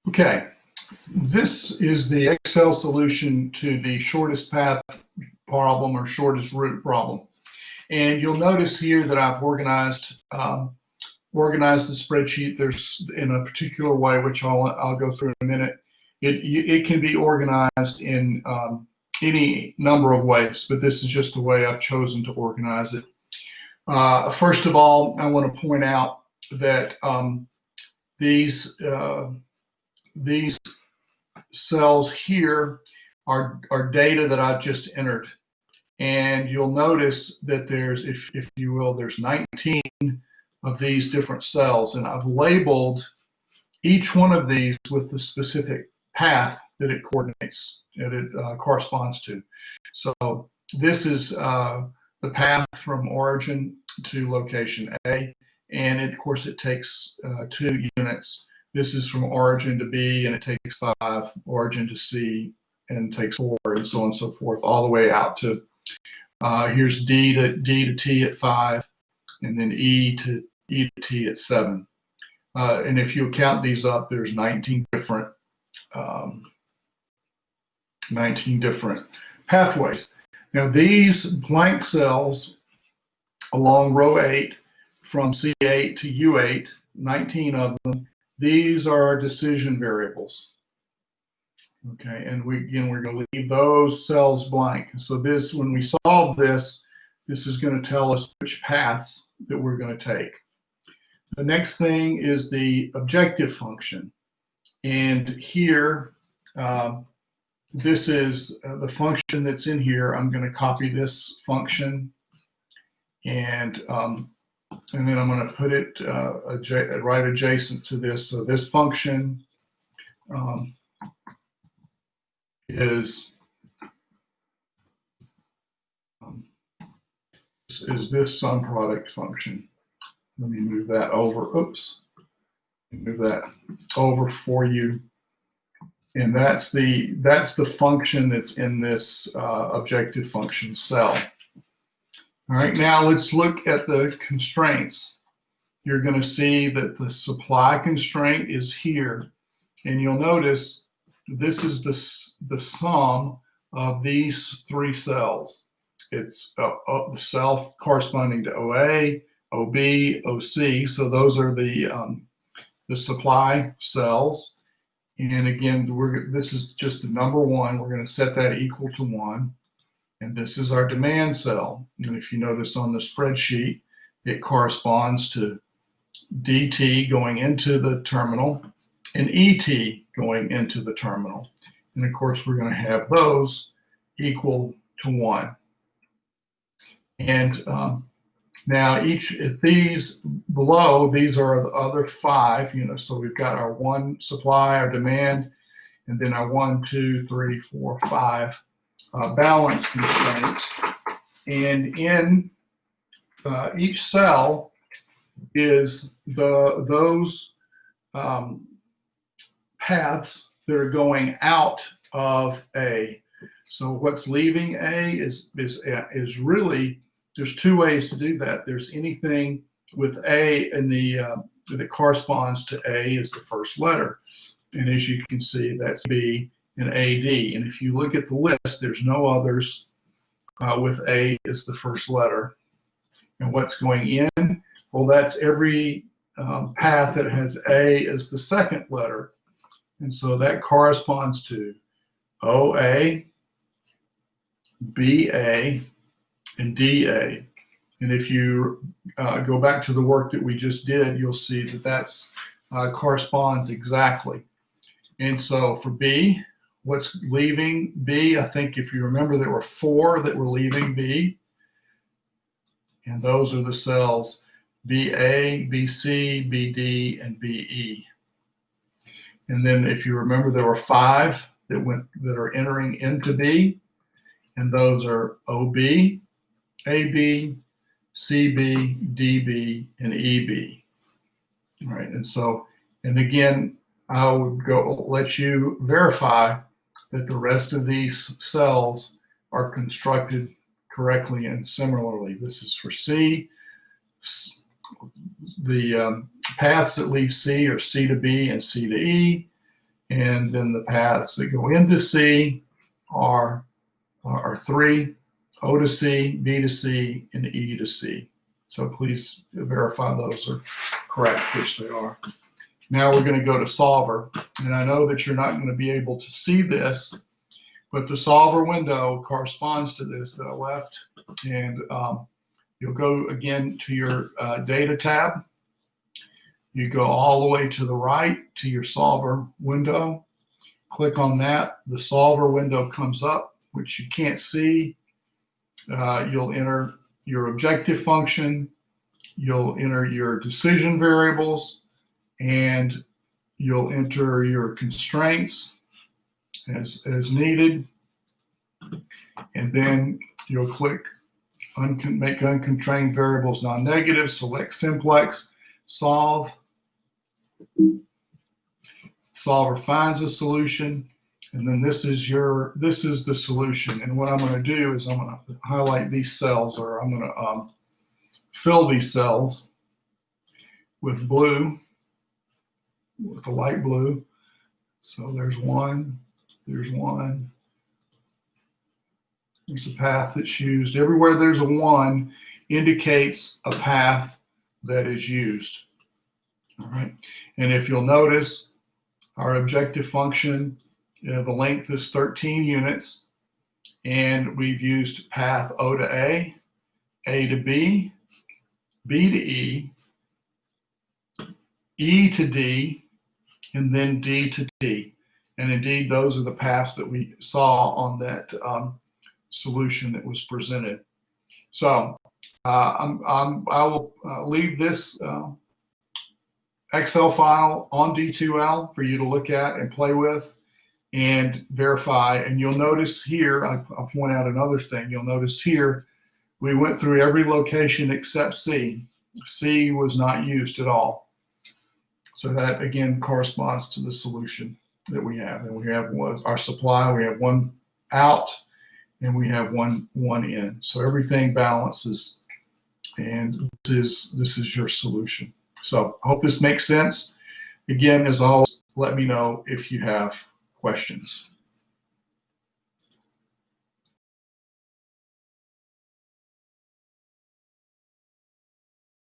Okay, this is the Excel solution to the shortest path problem or shortest route problem. And you'll notice here that I've organized the spreadsheet. There's in a particular way, which I'll go through in a minute. It can be organized in any number of ways, but this is just the way I've chosen to organize it. First of all, I want to point out that these cells here are data that I've just entered. And you'll notice that there's, if you will, there's 19 of these different cells, and I've labeled each one of these with the specific path that it coordinates, that it corresponds to. So this is the path from origin to location A, and of course it takes 2 units. This is from origin to B, and it takes 5, origin to C, and takes 4, and so on and so forth, all the way out to here's D to T at 5, and then E to T at 7. And if you count these up, there's 19 different pathways. Now these blank cells along row 8 from C8 to U8, 19 of them, these are decision variables. Okay, and we're going to leave those cells blank. So this, when we solve this, this is going to tell us which paths that we're going to take. The next thing is the objective function. And here, this is the function that's in here. I'm going to copy this function, and then I'm going to put it right adjacent to this. So this function is this sum product function. Let me move that over. Oops, move that over for you. And that's the function that's in this objective function cell. All right, now let's look at the constraints. You're going to see that the supply constraint is here, and you'll notice this is the sum of these 3 cells. It's the cell corresponding to OA, OB, OC. So those are the supply cells. And again, this is just the number 1. We're going to set that equal to 1. And this is our demand cell. And if you notice on the spreadsheet, it corresponds to DT going into the terminal and ET going into the terminal. And of course, we're going to have those equal to 1. And now these below, these are the other 5, so we've got our 1 supply, our demand, and then our 1, 2, 3, 4, 5 balance constraints. And in each cell is those paths that are going out of A. So what's leaving A is really, there's 2 ways to do that. There's anything with A in that corresponds to A as the first letter. And as you can see, that's B and AD. And if you look at the list, there's no others with A as the first letter. And what's going in? Well, that's every path that has A as the second letter. And so that corresponds to OA, BA, and DA. And if you go back to the work that we just did, you'll see that that's corresponds exactly. And so for B, what's leaving B? I think if you remember, there were 4 that were leaving B. And those are the cells BA, BC, BD, and BE. And then if you remember, there were 5 that are entering into B. And those are OB, AB, CB, DB, and EB. All right, and again, I would let you verify that the rest of these cells are constructed correctly and similarly. This is for C. The paths that leave C are C to B and C to E. And then the paths that go into C are 3, O to C, B to C, and E to C. So please verify those are correct, which they are. Now we're going to go to solver. And I know that you're not going to be able to see this, but the solver window corresponds to this that I left. And you'll go again to your data tab. You go all the way to the right to your solver window. Click on that. The solver window comes up, which you can't see. You'll enter your objective function. You'll enter your decision variables, and you'll enter your constraints as needed. And then you'll click make unconstrained variables non-negative, select simplex, solve. Solver finds a solution, and then this is the solution. And what I'm going to do is I'm going to highlight these cells, or I'm going to fill these cells with blue, with a light blue. So there's one, there's one. There's a path that's used. Everywhere there's a 1 indicates a path that is used. All right. And if you'll notice, our objective function, the length is 13 units, and we've used path O to A to B, B to E, E to D, and then D to T. And indeed, those are the paths that we saw on that solution that was presented. So I will leave this Excel file on D2L for you to look at and play with and verify. And you'll notice here, I'll point out another thing. You'll notice here, we went through every location except C. C was not used at all. So that again corresponds to the solution that we have. And we have our supply, we have 1 out, and we have one in. So everything balances, and this is your solution. So I hope this makes sense. Again, as always, let me know if you have questions.